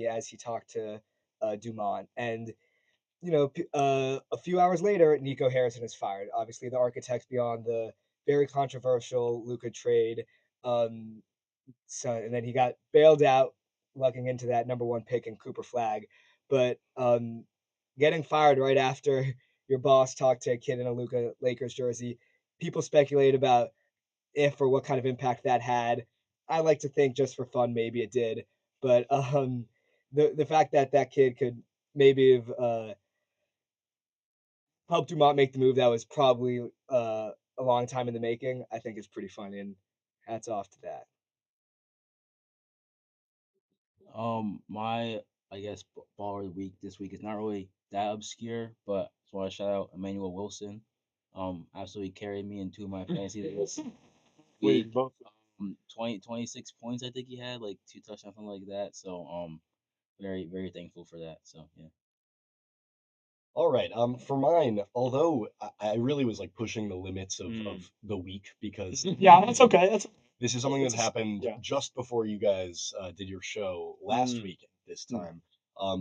as he talked to Dumont. And a few hours later, Nico Harrison is fired. Obviously, the architects beyond the very controversial Luka trade. Um, and then he got bailed out, lucking into that number one pick in Cooper Flag. But getting fired right after your boss talked to a kid in a Luka Lakers jersey, people speculate about if or what kind of impact that had. I like to think just for fun, maybe it did. But the fact that that kid could maybe have helped Dumont make the move that was probably a long time in the making, I think is pretty funny, and hats off to that. My I guess baller of the week this week is not really that obscure, but I just want to shout out Emmanuel Wilson. Absolutely carried me in two of my fantasy leagues this Wait, week. both. 26 points I think he had, like two touchdowns, something like that. So very very thankful for that. So yeah. All right. For mine, although I really was like pushing the limits of, Mm. of the week because Yeah, that's okay. That's this is something that It's- happened yeah. just before you guys did your show last Mm. week this Mm. time.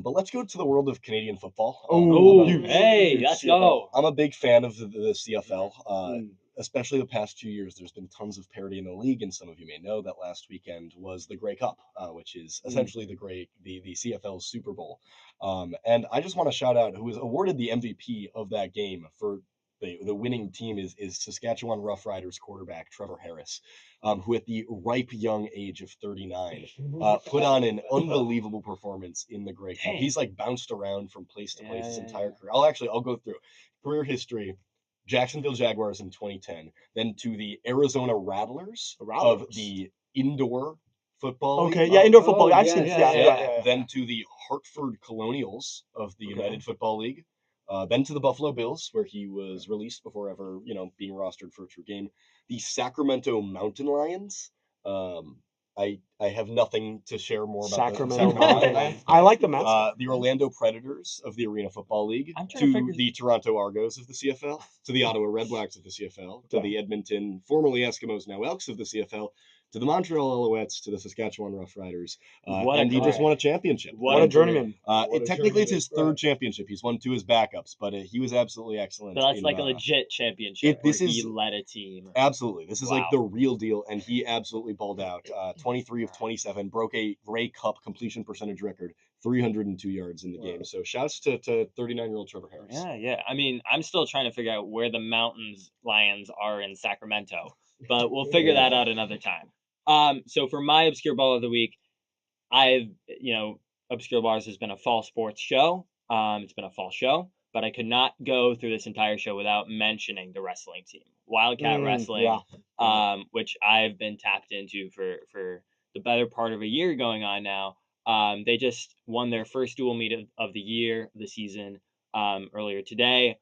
But let's go to the world of Canadian football. Oh, I'm a- huge. Hey, Huge let's CFL. go. I'm a big fan of the CFL. Mm. Especially the past 2 years, there's been tons of parity in the league, and some of you may know that last weekend was the Grey Cup, which is essentially the CFL's Super Bowl. And I just want to shout out who was awarded the MVP of that game for the winning team is Saskatchewan Roughriders quarterback Trevor Harris, who at the ripe young age of 39 put on an unbelievable performance in the Grey Cup. Dang. He's like bounced around from place to place his Yeah. entire career. I'll go through career history. Jacksonville Jaguars in 2010, then to the Arizona Rattlers, of the indoor football Okay, league. yeah, indoor football. Oh, I've seen. yes. Yeah. Then to the Hartford Colonials of the Okay. United Football League. Then to the Buffalo Bills, where he was released before ever, being rostered for a true game. The Sacramento Mountain Lions. I have nothing to share more about the Sacramento Mountain Mountain. Lions. I like the mascot. The Orlando Predators of the Arena Football League, I'm trying to to figure- the Toronto Argos of the CFL, to the Ottawa Redblacks of the CFL, to Okay. the Edmonton, formerly Eskimos, now Elks of the CFL, to the Montreal Alouettes, to the Saskatchewan Roughriders, What a and he just career. won a championship. What a journeyman. Technically, it's his third championship. He's won two as backups, but he was absolutely excellent. So that's in, like a legit championship. this where he is- led a team. Absolutely. This is like Wow. the real deal, and he absolutely balled out. 23 of 27, broke a Grey Cup completion percentage record, 302 yards in the game. So shouts to 39-year-old Trevor Harris. Yeah. I mean, I'm still trying to figure out where the Mountains Lions are in Sacramento, but we'll figure that out another time. So for my obscure ball of the week, Obscure Bars has been a fall sports show. It's been a fall show, but I could not go through this entire show without mentioning the wrestling team, Wildcat Wrestling, which I've been tapped into for the better part of a year going on now. They just won their first dual meet of the year, the season, earlier today,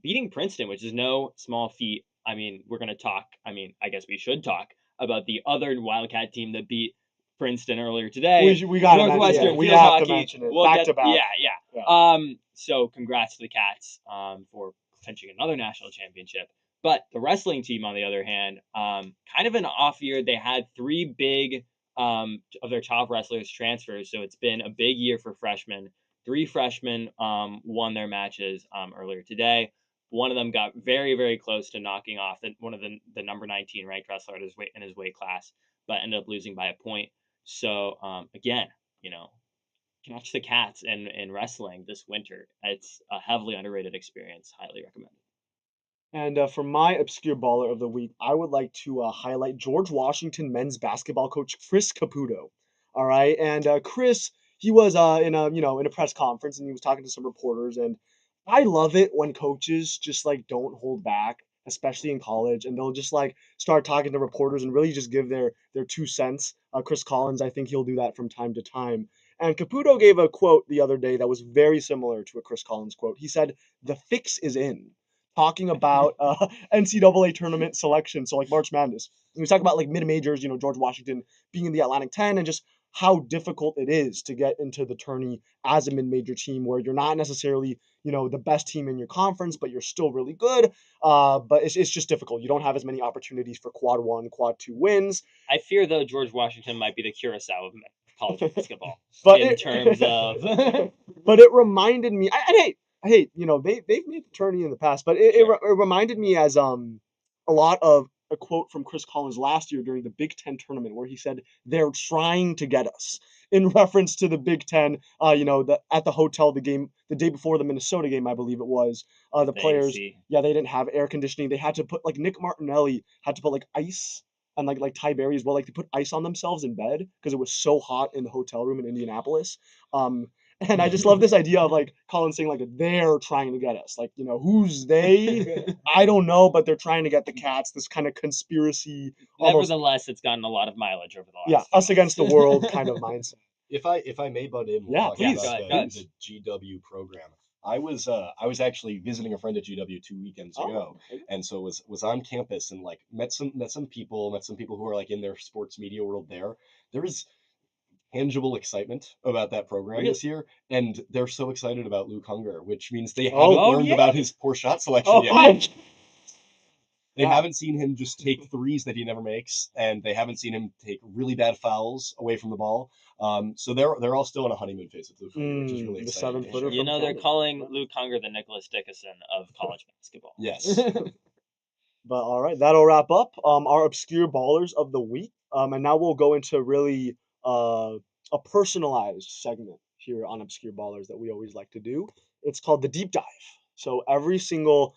beating Princeton, which is no small feat. I mean, we're going to talk. I mean, I guess we should talk about the other Wildcat team that beat Princeton earlier today. We got Northwestern. We field have hockey. to mention it. We'll back get- to back. Yeah. So congrats to the Cats for clinching another national championship. But the wrestling team, on the other hand, kind of an off year. They had three big of their top wrestlers transfers, so it's been a big year for freshmen. Three freshmen won their matches earlier today. One of them got very, very close to knocking off one of the number 19 ranked wrestler in his weight class, but ended up losing by a point. So again, catch the Cats in wrestling this winter. It's a heavily underrated experience. Highly recommended. And for my obscure baller of the week, I would like to highlight George Washington men's basketball coach Chris Caputo. All right, and Chris, he was in a press conference and he was talking to some reporters, and I love it when coaches just like don't hold back, especially in college, and they'll just like start talking to reporters and really just give their 2 cents. Chris Collins, I think he'll do that from time to time. And Caputo gave a quote the other day that was very similar to a Chris Collins quote. He said, "The fix is in." Talking about NCAA tournament selection, so like March Madness. And he was talking about like mid majors, George Washington being in the Atlantic 10, and just how difficult it is to get into the tourney as a mid major team where you're not necessarily the best team in your conference, but you're still really good. But it's just difficult. You don't have as many opportunities for quad 1, quad 2 wins. I fear though George Washington might be the Curacao of college basketball But in terms of but it reminded me. I hate. They've made the tourney in the past, but it reminded me as a lot of a quote from Chris Collins last year during the Big Ten tournament where he said they're trying to get us in reference to the Big Ten. At the hotel the day before the Minnesota game, I believe it was. The players, AC. yeah, they didn't have air conditioning. They had to put like Nick Martinelli had to put like ice and like Ty Berry as well. Like they put ice on themselves in bed because it was so hot in the hotel room in Indianapolis. Um, and I just love this idea of like Colin saying like they're trying to get us. Like, who's they? I don't know, but they're trying to get the Cats. This kind of conspiracy, almost Nevertheless, it's gotten a lot of mileage over the last us few against the months. world kind of mindset. If I may butt in, Yeah, talking please. Go about ahead, go ahead. the GW program. I was actually visiting a friend at GW 2 weekends ago, okay. and so was on campus and like met some people who are like in their sports media world there. There is tangible excitement about that program Really? this year, and they're so excited about Luke Hunger, which means they Oh. haven't learned yeah? about his poor shot selection Oh, yet. They Yeah. haven't seen him just take threes that he never makes, and they haven't seen him take really bad fouls away from the ball. So they're all still in a honeymoon phase with Luke Hunger, which is really the exciting. 7-footer You from know, they're Canada. calling Luke Hunger the Nicholas Dickinson of college basketball. Yes. But all right, that'll wrap up our obscure ballers of the week. And now we'll go into really a personalized segment here on Obscure Ballers that we always like to do. It's called the deep dive. So every single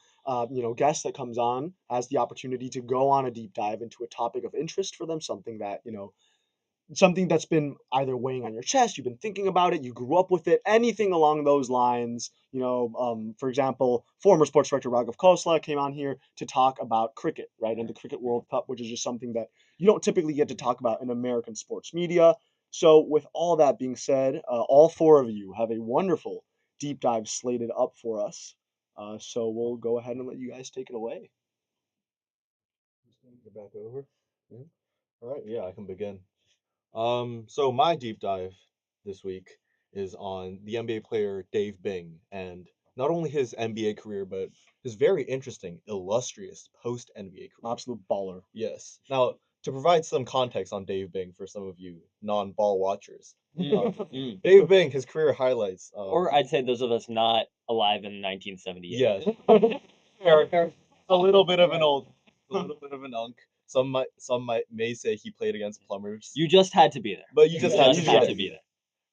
guest that comes on has the opportunity to go on a deep dive into a topic of interest for them, something that's been either weighing on your chest, you've been thinking about it, you grew up with it, anything along those lines. For example, former sports director Raghav Khosla came on here to talk about cricket, right, and the Cricket World Cup, which is just something that you don't typically get to talk about in American sports media. So, with all that being said, all four of you have a wonderful deep dive slated up for us. So, we'll go ahead and let you guys take it away. Get back over. Yeah. All right, yeah, I can begin. So my deep dive this week is on the NBA player Dave Bing, and not only his NBA career, but his very interesting, illustrious post NBA career. Absolute baller. Yes. Now, to provide some context on Dave Bing for some of you non-ball watchers, Mm. Dave Bing, his career highlights. Or I'd say those of us not alive in 1978. Yes. A little bit of an unk. May say he played against plumbers. You just had to be there. But you just had to be there.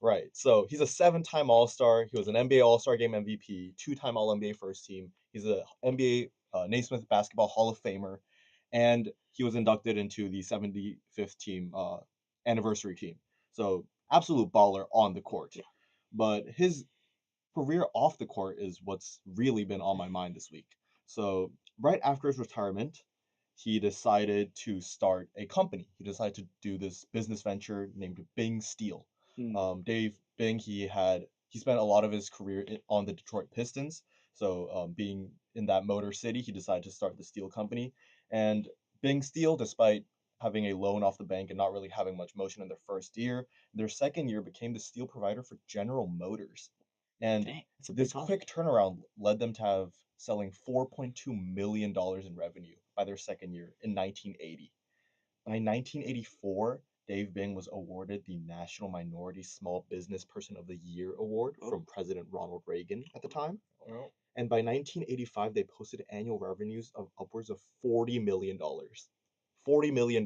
Right. So he's a 7-time All-Star. He was an NBA All-Star Game MVP, 2-time All-NBA First Team. He's a NBA Naismith Basketball Hall of Famer, and he was inducted into the 75th team anniversary team. So absolute baller on the court. Yeah. But his career off the court is what's really been on my mind this week. So right after his retirement, he decided to start a company. He decided to do this business venture named Bing Steel. Dave Bing, he spent a lot of his career on the Detroit Pistons. So being in that Motor City, he decided to start the steel company. And Bing Steel, despite having a loan off the bank and not really having much motion in their first year, their second year became the steel provider for General Motors. And Dang, that's a big this call. quick turnaround led them to have selling $4.2 million in revenue by their second year in 1980. By 1984, Dave Bing was awarded the National Minority Small Business Person of the Year award from President Ronald Reagan at the time. And by 1985, they posted annual revenues of upwards of $40 million. $40 million.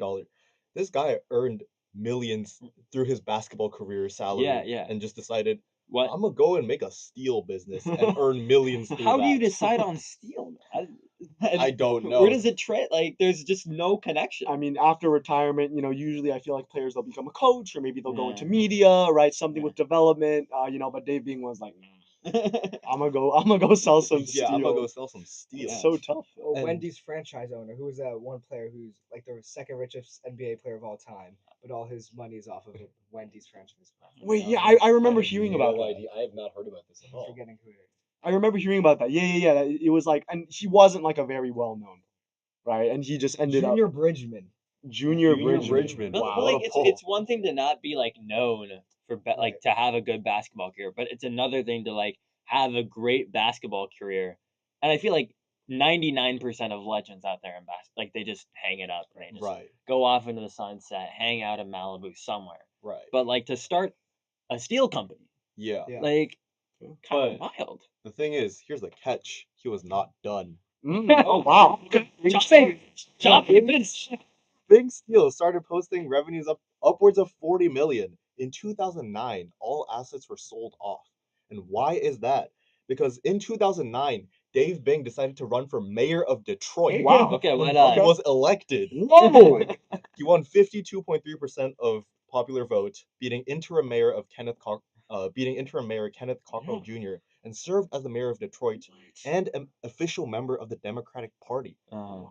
This guy earned millions through his basketball career salary Yeah. and just decided, What? I'm gonna go and make a steel business and earn millions through How do you that." decide on steel? I don't know. Where does it trade? Like, there's just no connection. I mean, after retirement, usually I feel like players they'll become a coach or maybe they'll go Yeah. into media, right? Something Yeah. with development, But Dave Bing was like, I'm gonna go sell some steel. Yeah, I'm gonna go sell some steel. It's so tough. Well, And- Wendy's franchise owner, who was that one player who's like the second richest NBA player of all time, but all his money's off of Wendy's franchise. Wait, yeah, I remember hearing about that. idea. I have not heard about this at I'm all. forgetting who it is. I remember hearing about that. Yeah. It was like, and he wasn't like a very well known, right? And he just ended Junior up Bridgman. Junior Bridgman. Bridgman. But, Wow. but, what like a it's pull. it's one thing to not be like known for like Right. to have a good basketball career, but it's another thing to like have a great basketball career. And I feel like 99% of legends out there in basketball, like they just hang it up and they just Right. go off into the sunset, hang out in Malibu somewhere. Right. but like to start a steel company, Yeah. Yeah. like kind of But wild. the thing is, here's the catch. He was not done. Oh wow. Okay. Chop it. Big Steel started posting revenues upwards of 40 million. In 2009, all assets were sold off. And why is that? Because in 2009, Dave Bing decided to run for mayor of Detroit. Wow. Okay, why He not? was elected. Whoa. He won 52.3% of popular vote, beating interim mayor Kenneth Cockrell Jr. and served as the mayor of Detroit and an official member of the Democratic Party.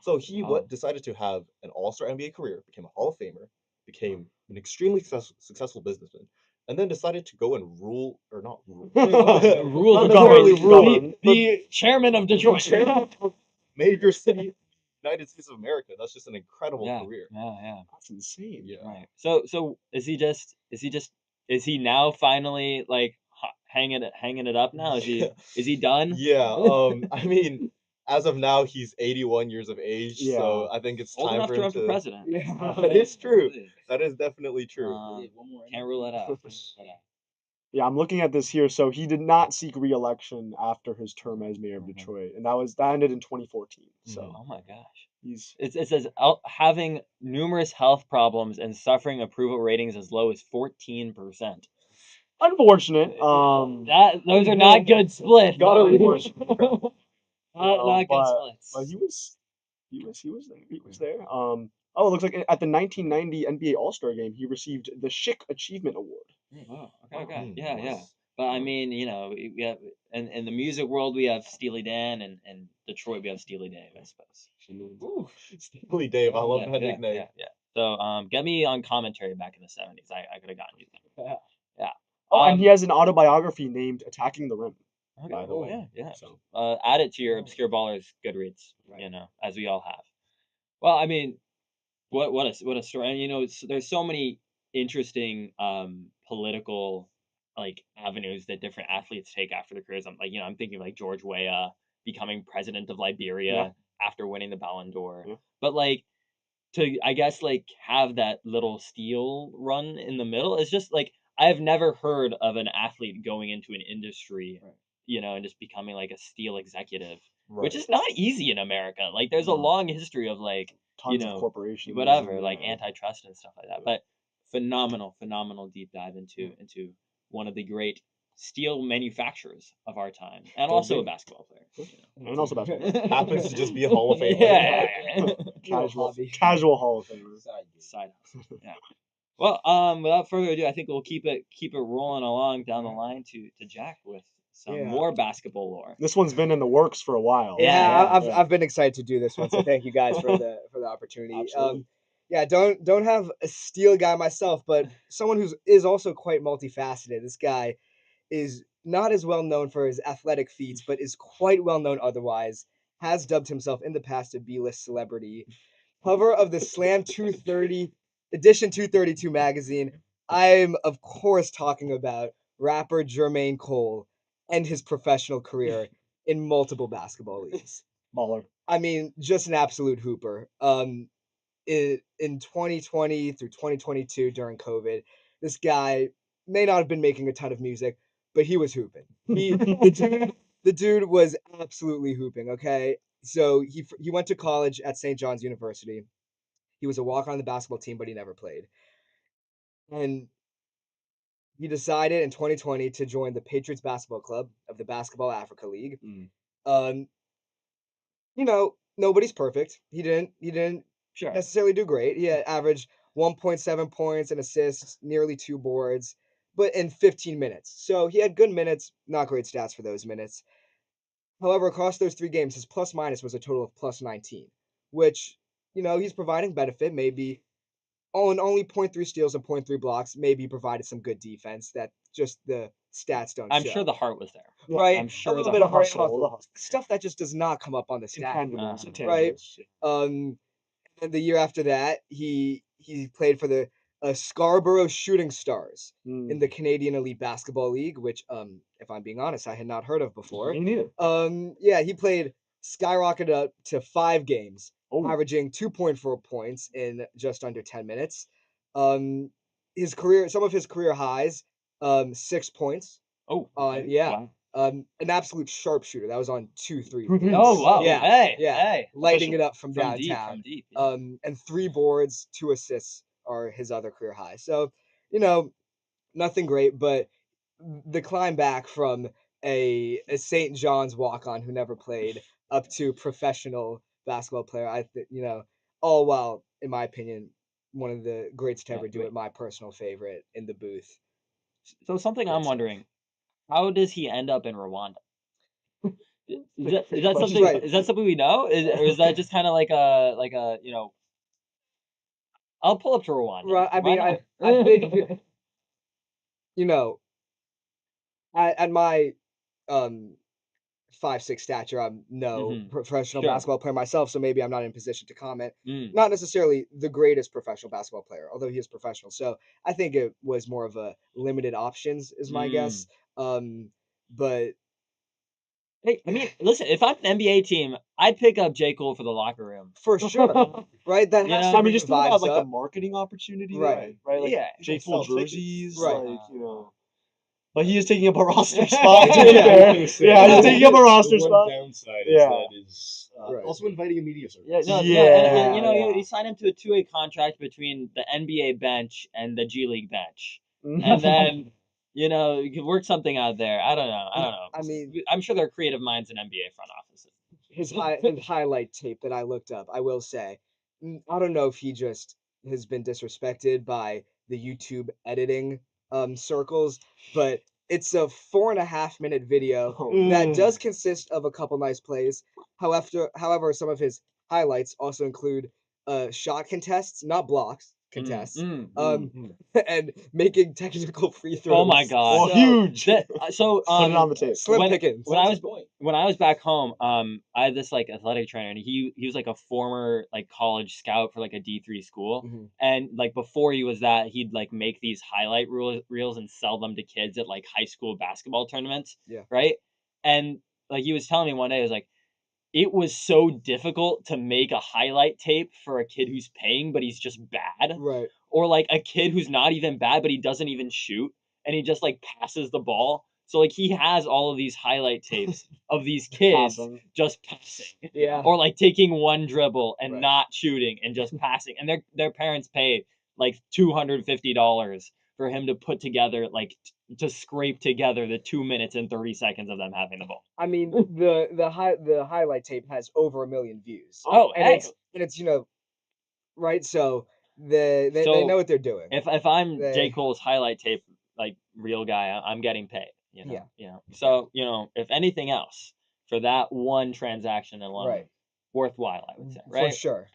So he Oh. decided to have an all-star NBA career, became a Hall of Famer, became an extremely successful businessman, and then decided to go and rule, or not rule, Rule not Detroit. necessarily rule, The chairman of Detroit. major city, United States of America. That's just an incredible Yeah, career. yeah. That's insane. Yeah. Right. So is he now finally like hanging it up now? Is he done? Yeah. I mean, as of now, he's 81 years of age, Yeah. so I think it's Old time enough for to him run for president. Yeah. That is true. That is definitely true. Can't rule it out. Yeah, I'm looking at this here. So he did not seek re-election after his term as mayor of Mhm. Detroit, and that ended in 2014. So Oh my gosh. he's It says having numerous health problems and suffering approval ratings as low as 14%. unfortunate. Those are not good splits. Gotta leave. Not good but splits. he was there. He was there. Oh, it looks like at the 1990 NBA All-Star Game, he received the Schick Achievement Award. Oh, okay. Hmm, Yeah. nice. But I mean, we have in the music world we have Steely Dan, and Detroit we have Steely Dave, I suppose. Ooh, Steely Dave, I love that nickname. Yeah. So get me on commentary back in the 70s. I could have gotten you there. Yeah. Oh, and he has an autobiography named "Attacking the Rim." Okay, by the way. Yeah. So Add it to your obscure ballers Goodreads, Right. as we all have. Well, I mean, what a story. And there's so many interesting political like avenues that different athletes take after their careers. I'm thinking like George Weah becoming president of Liberia after winning the Ballon d'Or. Yeah. But like to I guess like have that little steel run in the middle is just like I've never heard of an athlete going into an industry, and just becoming like a steel executive, which Right. is not easy in America. Like there's a No. long history of like tons of corporations, whatever, and, like antitrust and stuff like that. But phenomenal deep dive into one of the great steel manufacturers of our time, and Go also a big. basketball player. and also basketball. Happens to just be a Hall of Famer. Yeah. Casual Hall of Famer. Side hustle. Yeah. Well, without further ado, I think we'll keep it rolling along down the line to Jack with some Yeah. more basketball lore. This one's been in the works for a while. Yeah, Yeah. I've been excited to do this one, so thank you guys for the opportunity. Absolutely. Yeah, don't have a steel guy myself, but someone is also quite multifaceted. This guy is not as well known for his athletic feats, but is quite well known otherwise. Has dubbed himself in the past a B-list celebrity. Cover of the Slam 230 edition 232 magazine. I'm of course talking about rapper Jermaine Cole and his professional career in multiple basketball leagues. Baller. I mean, just an absolute hooper. In 2020 through 2022 during COVID, this guy may not have been making a ton of music, but he was hooping. The dude was absolutely hooping. Okay, so he went to college at St. John's University. He was a walk on the basketball team, but he never played. And he decided in 2020 to join the Patriots Basketball Club of the Basketball Africa League. Um, nobody's perfect. He didn't Sure. necessarily do great. He had averaged 1.7 points and assists, nearly 2 boards, but in 15 minutes. So he had good minutes, not great stats for those minutes. However, across those 3 games, his plus minus was a total of plus 19, which, he's providing benefit. Maybe on only 0.3 steals and 0.3 blocks, maybe provided some good defense that just the stats don't I'm show. sure the heart was there. Right? I'm sure a little the bit of heart hustle, the hustle. stuff that just does not come up on the stat. Intangibles. Right. And the year after that, he played for the Scarborough Shooting Stars in the Canadian Elite Basketball League, which, if I'm being honest, I had not heard of before. Me neither. Yeah, he skyrocketed up to 5 games, Oh. averaging 2.4 points in just under 10 minutes. some of his career highs, 6 points. Oh, okay. Yeah. Wow. An absolute sharpshooter. That was on 2 3. Oh wow. Yeah, Hey, yeah, hey. lighting it up from From deep, downtown. from deep. Yeah. And 3 boards, 2 assists are his other career highs. So, you know, nothing great, but the climb back from a St. John's walk-on who never played up to professional basketball player, I think, all while, in my opinion, one of the greats to Yeah, ever do wait. it. My personal favorite in the booth. So something Great I'm stuff. wondering, how does he end up in Rwanda? Is that Great something? Right. Is that something we know? Or is that just kind of like a I'll pull up to Rwanda. Right. I Why mean, not? I think you know, at my 5'6" stature, I'm no Mhm. professional Sure. basketball player myself, so maybe I'm not in position to comment. Mm. Not necessarily the greatest professional basketball player, although he is professional. So I think it was more of a limited options, is my guess. But Hey, I mean, listen, if I'm an NBA team, I'd pick up J. Cole for the locker room. for sure, right? That You has know? to I mean, bring just the think about vibes like the up. marketing opportunity Right. there, right? Like Yeah. J. You can Cole sell tickets. jerseys, Right. like but he is taking up a roster spot. To Yeah, be I fair. was gonna say, Yeah, he's yeah. taking up a roster The one spot. downside Yeah. is that is Right. also inviting a media Yeah, service. no, and you know, Yeah. you sign him to a 2-way contract between the NBA bench and the G League bench, and Yeah. then you know you can work something out there. I don't know. I mean, I'm sure there are creative minds in NBA front offices. his highlight tape that I looked up, I will say, I don't know if he just has been disrespected by the YouTube editing circles, but it's a 4.5 minute video Oh, that Mm. does consist of a couple nice plays. However, some of his highlights also include shot contests, not blocks, contests, and making technical free throws. Oh my god. well, So, huge. That, Put it on the tape. slim when pickings. when I was Point. when I was back home, I had this like athletic trainer, and he was like a former like college scout for like a D3 school, Mhm. and like before he was that, he'd like make these highlight reels and sell them to kids at like high school basketball tournaments, Yeah. right? And like he was telling me one day, he was like, it was so difficult to make a highlight tape for a kid who's paying, but he's just bad, Right. or like a kid who's not even bad, but he doesn't even shoot, and he just like passes the ball. So like he has all of these highlight tapes of these kids Passing. just passing, Yeah. or like taking one dribble and Right. not shooting and just passing, and their parents paid like $250 for him to put together like to scrape together the 2 minutes and 30 seconds of them having the ball. I mean, the highlight tape has over 1 million views. Oh, and hey. it's right. So they So know what they're doing. if I'm J. They Cole's highlight tape like real guy, I'm getting paid. Yeah. So if anything else, for that one transaction alone, Right. worthwhile, I would say, for right? sure.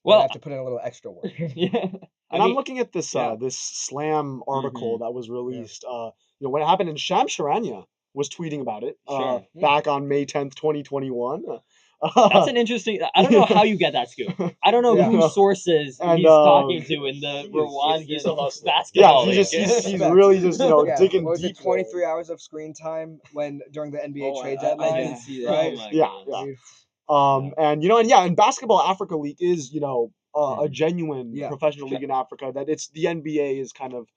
They Well, have to put in a little extra work. yeah. And I'm looking at this yeah. this Slam article that was Yeah. released. When it happened, and Sham Sharania was tweeting about it. Sure. Back on May 10th, 2021. That's an interesting. I don't know how you get that scoop. I don't know Yeah. whose sources And, he's talking to in the he's Rwandan a hustler. Yeah, basketball league. he's really just Yeah. digging What was deep it? there. 23 hours of screen time during the NBA Oh, trade I deadline. didn't see that. Right? Oh my Yeah, goodness. yeah. And Basketball Africa League is a genuine Yeah. professional league in Africa. That it's the NBA is kind of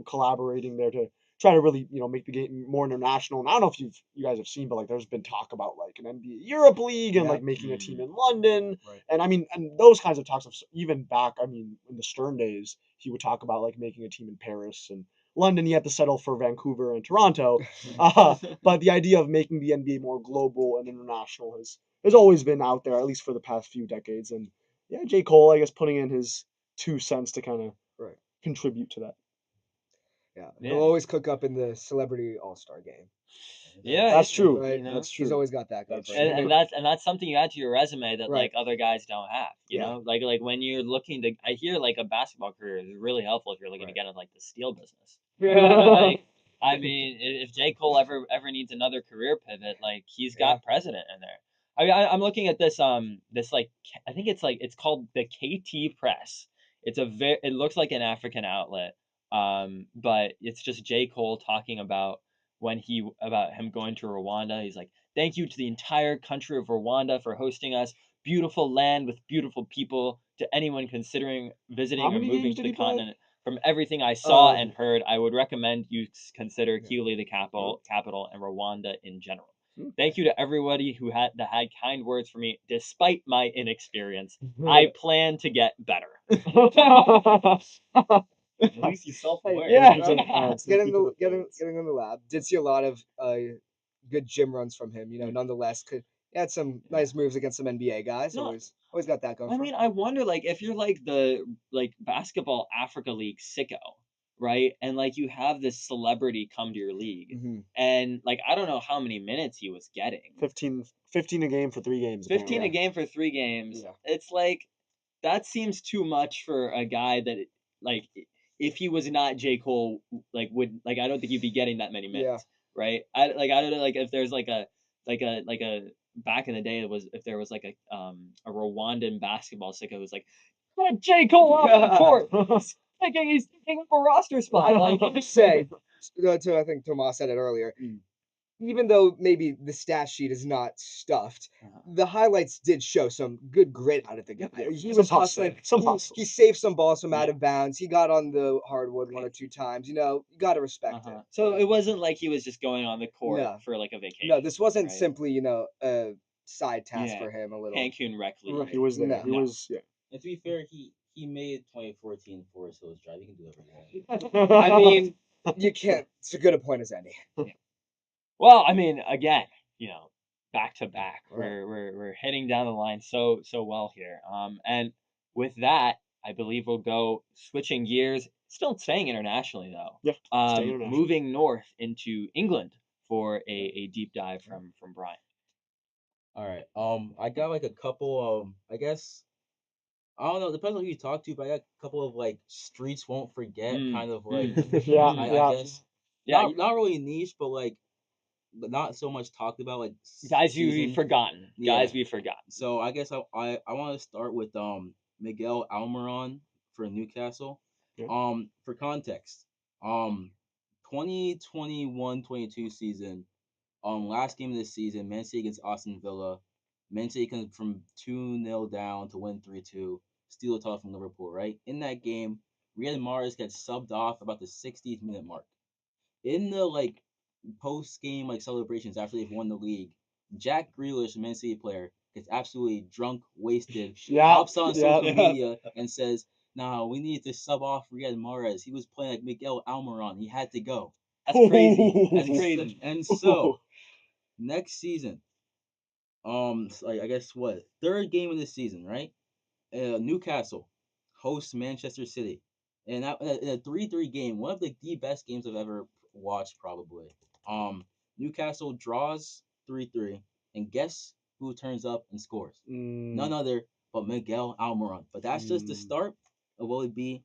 collaborating there to try to really make the game more international. And I don't know if you guys have seen, but like there's been talk about like an NBA Europe League and Yeah. like making a team in London. Right. And I mean, and those kinds of talks of even back, I mean, in the Stern days, he would talk about like making a team in Paris and London. He had to settle for Vancouver and Toronto. But the idea of making the NBA more global and international has always been out there, at least for the past few decades. And yeah, J. Cole, I guess, putting in his 2 cents to kind of Right. contribute to that. Yeah. Yeah. He'll always cook up in the celebrity all-star game. Yeah, That's true. Right. That's He's true. always got that going That's for true. him. and that's something you add to your resume that Right. like other guys don't have. You Yeah. know, like when you're looking to, I hear like a basketball career is really helpful if you're looking to Right. get into like the steel business. Like, I mean, if J. Cole ever needs another career pivot, like he's got president in there. I mean, I'm looking at this this like I think it's called the KT Press. It looks like an African outlet, but it's just J. Cole talking about about him going to Rwanda. He's like, thank you to the entire country of Rwanda for hosting us. Beautiful land with beautiful people. To anyone considering visiting How or many moving games to did the he play? continent. from everything I saw Um, and heard, I would recommend you consider Yeah. Kigali the capital and Rwanda in general. Hmm. Thank you to everybody who had kind words for me, despite my inexperience. I plan to get better. At least he's self-aware. Yeah. Getting in the lab. Did see a lot of good gym runs from him. Nonetheless, he had some nice moves against some NBA guys. No, Always got that going. I for mean, him. I wonder, like, if you're like the basketball Africa League sicko, right? And like you have this celebrity come to your league, Mhm. and like I don't know how many minutes he was getting. 15 a game for 3 games. 15 a apparently. game for 3 games. Yeah. It's like that seems too much for a guy that like if he was not J. Cole, would I don't think you'd be getting that many minutes, right? I don't know, like if there's like a back in the day, it was if there was like a Rwandan basketball sicko who was like, "Get J. Cole off the court. He's taking up a roster spot." Like Say, I think Tomas said it earlier. Even though maybe the stat sheet is not stuffed, the highlights did show some good grit out of the guy. He Some was hustle. hustling. Some he, hustle. he saved some balls from out of bounds. He got on the hardwood 1 or 2 times. You got to respect it. So it wasn't like he was just going on the court No. for like a vacation. No, this wasn't right? simply a side task Yeah. for him. A little. Cancun Rec League. Right. He was there. No. He was. Yeah. And to be fair, he made 2014 Forest Hills Drive. He can do whatever he wants. I mean, you can't. It's as good a point as any. Well, I mean, again, back to back, Right. we're heading down the line so well here. And with that, I believe we'll go switching gears, still staying internationally though. Yeah. Staying international. Moving north into England for a deep dive from Bryan. All right. I got like a couple. I guess I don't know. Depends on who you talk to, but I got a couple of like streets won't forget kind of like. Yeah. I guess. Yeah, Not really niche, but like, but not so much talked about like guys we've season. forgotten. Yeah. Guys we've forgotten. So I guess I want to start with Miguel Almiron for Newcastle. Yeah. For context, 2021-22 season, last game of the season, Man City against Aston Villa. Man City comes from 2-0 down to win 3-2, steal a title from Liverpool, right? In that game, Riyad Mahrez gets subbed off about the 60th minute mark. In the like post game like celebrations after they've won the league, Jack Grealish, Man City player, gets absolutely drunk, wasted, hops on social media and says, "Nah, we need to sub off Riyad Mahrez. He was playing like Miguel Almiron. He had to go." That's crazy. That's crazy. And so next season, I guess what, third game of the season, right? Newcastle hosts Manchester City, and that in a 3-3 game, one of the best games I've ever watched, probably. Newcastle draws 3-3, and guess who turns up and scores? None other but Miguel Almiron. But that's just the start of what would be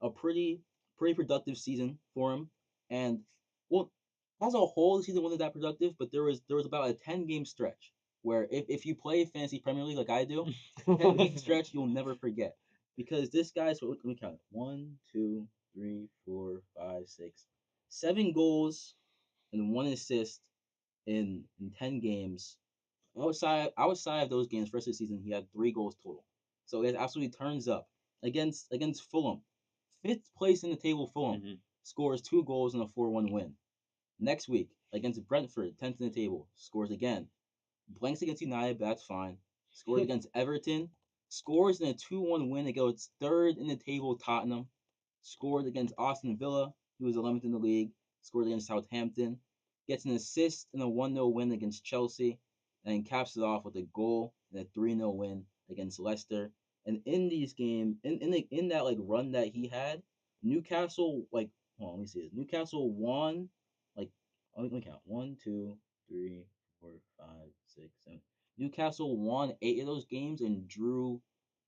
a pretty productive season for him. And well, as a whole, the season wasn't that productive, but there was about a 10-game stretch where if you play fantasy Premier League like I do, 10-game stretch you'll never forget. Because this guy's, let me count. 1, 2, 3, 4, 5, 6, 7 goals and 1 assist in 10 games. Outside of those games, rest of the season, he had 3 goals total. So it absolutely turns up against Fulham. 5th place in the table, Fulham scores 2 goals in a 4-1 win. Next week against Brentford, 10th in the table, scores again. Blanks against United, but that's fine. Scores against Everton, scores in a 2-1 win against 3rd in the table, Tottenham. Scores against Aston Villa, who was 11th in the league. Scores against Southampton. Gets an assist in a 1-0 win against Chelsea, and caps it off with a goal and a 3-0 win against Leicester. And in these games, in that like run that he had, Newcastle let me see this. Newcastle won let me count. 1, 2, 3, 4, 5, 6, 7. Newcastle won 8 of those games and drew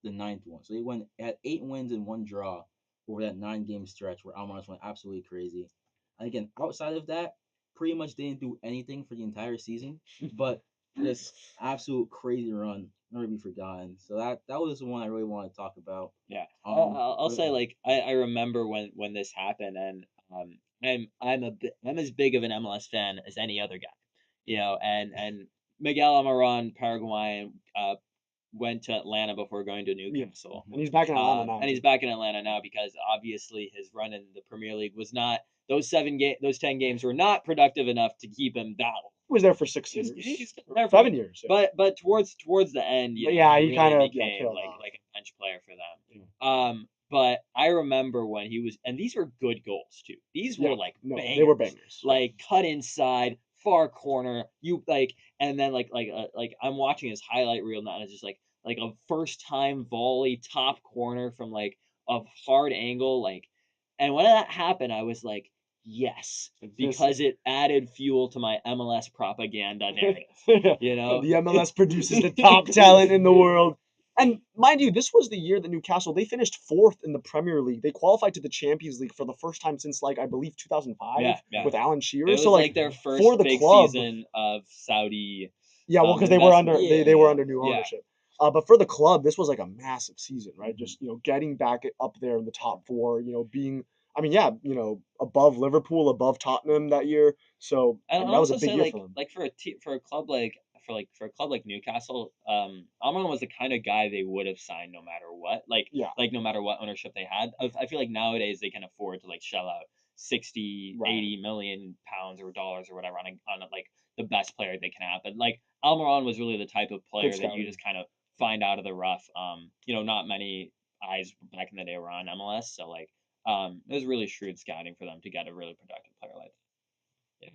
the 9th one. So they had 8 wins and 1 draw over that 9-game stretch where Almaraz went absolutely crazy. And again, outside of that, pretty much didn't do anything for the entire season, but this absolute crazy run never be forgotten. So that was the one I really want to talk about. Yeah, I'll say like I remember when this happened, and I'm as big of an MLS fan as any other guy, and Miguel Almiron, Paraguayan, went to Atlanta before going to Newcastle. And he's back in Atlanta now. And he's back in Atlanta now because obviously his run in the Premier League was not those 10 games were not productive enough to keep him that long. He was there for 6 He's, years. he's there for 7 years. Yeah. But towards the end, But yeah, he really kinda, became tailed like off. like a bench player for them. But I remember when he was, and these were good goals too. These were like no, bangers. they were bangers. Like cut inside, far corner. You like, and then like I'm watching his highlight reel now, and it's just like a first time volley top corner from like a hard angle, like. And when that happened, I was like, yes, because it added fuel to my MLS propaganda narrative. You know, The MLS produces the top talent in the world. And mind you, this was the year that Newcastle, they finished 4th in the Premier League. They qualified to the Champions League for the first time since, like, I believe 2005 with Alan Shearer. It was so like their first for the big club, season of Saudi. Yeah, well, because they were under investment. they were under new Yeah. ownership. But for the club, this was like a massive season, right? Mhm. Just getting back up there in the top 4. Being, I mean, yeah, above Liverpool, above Tottenham that year. So And that was a also big say year like for them. like for a club like for a club like Newcastle, Almiron was the kind of guy they would have signed no matter what. Yeah. Like no matter what ownership they had. I feel like nowadays they can afford to like shell out 60, Right. 80 million pounds or dollars or whatever on like the best player they can have. But like Almiron was really the type of player that you scouting. just kind of find out of the rough. Not many eyes back in the day were on MLS, so like it was really shrewd scouting for them to get a really productive player like that.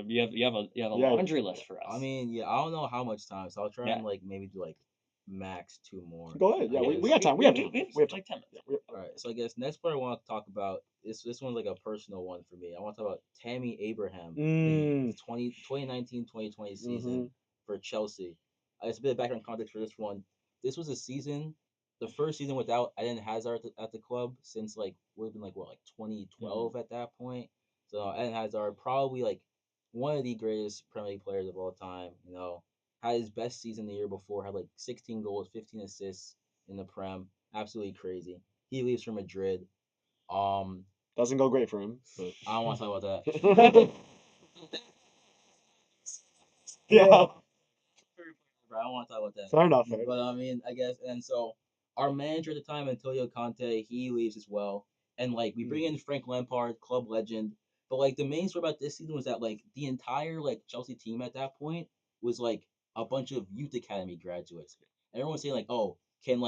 You have a Yeah. laundry list for us. I mean, yeah, I don't know how much time, so I'll try Yeah. and like maybe do like max 2 more. Go ahead. I Yeah, we guess. got time. We have time. We have like 10 minutes. Yeah, All right, so I guess next part I want to talk about this one's like a personal one for me. I want to talk about Tammy Abraham, the 2019-2020 season for Chelsea. It's a bit of background context for this one. This was a season, the first season without Eden Hazard at the club since like would have been like 2012 at that point. So Eden Hazard probably like one of the greatest Premier League players of all time. Had his best season the year before, had like 16 goals, 15 assists in the Prem. Absolutely crazy. He leaves for Madrid. Doesn't go great for him. But... I don't want to talk about that. Yeah. I don't want to talk about that. Fair enough. But I mean, I guess, and so our manager at the time, Antonio Conte, he leaves as well. And like we bring in Frank Lampard, club legend. But like the main story about this season was that like the entire like Chelsea team at that point was like a bunch of youth academy graduates. Everyone was saying like, oh, can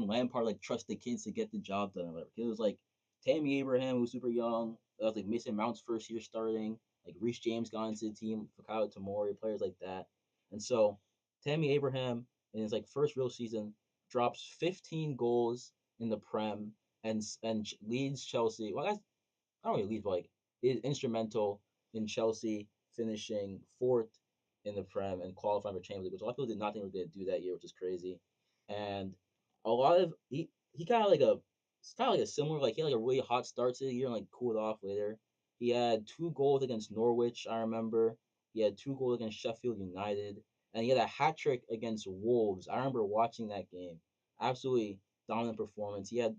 Lampard like trust the kids to get the job done or whatever? It was like Tammy Abraham, who was super young. That was like Mason Mount's first year starting. Like Reece James got into the team, Fikayo Tomori, players like that. And so Tammy Abraham in his like first real season drops 15 goals in the Prem and leads Chelsea. Well, I don't really lead, but like is instrumental in Chelsea finishing 4th in the Prem and qualifying for Champions League, which a lot of people did not think we were going to do that year, which is crazy. And a lot of he kind of like it's kind of like a similar he had like a really hot start to the year and like cooled off later. He had 2 goals against Norwich, I remember. He had 2 goals against Sheffield United, and he had a hat trick against Wolves. I remember watching that game. Absolutely dominant performance. He had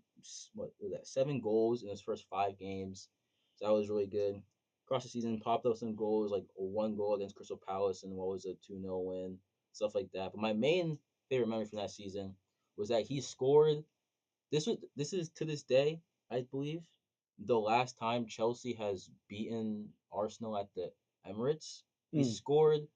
what was that 7 goals in his first 5 games, so that was really good. Across the season, popped up some goals like 1 goal against Crystal Palace and what was a 2-0 win, stuff like that. But my main favorite memory from that season was that he scored. This is to this day, I believe, the last time Chelsea has beaten Arsenal at the Emirates. He scored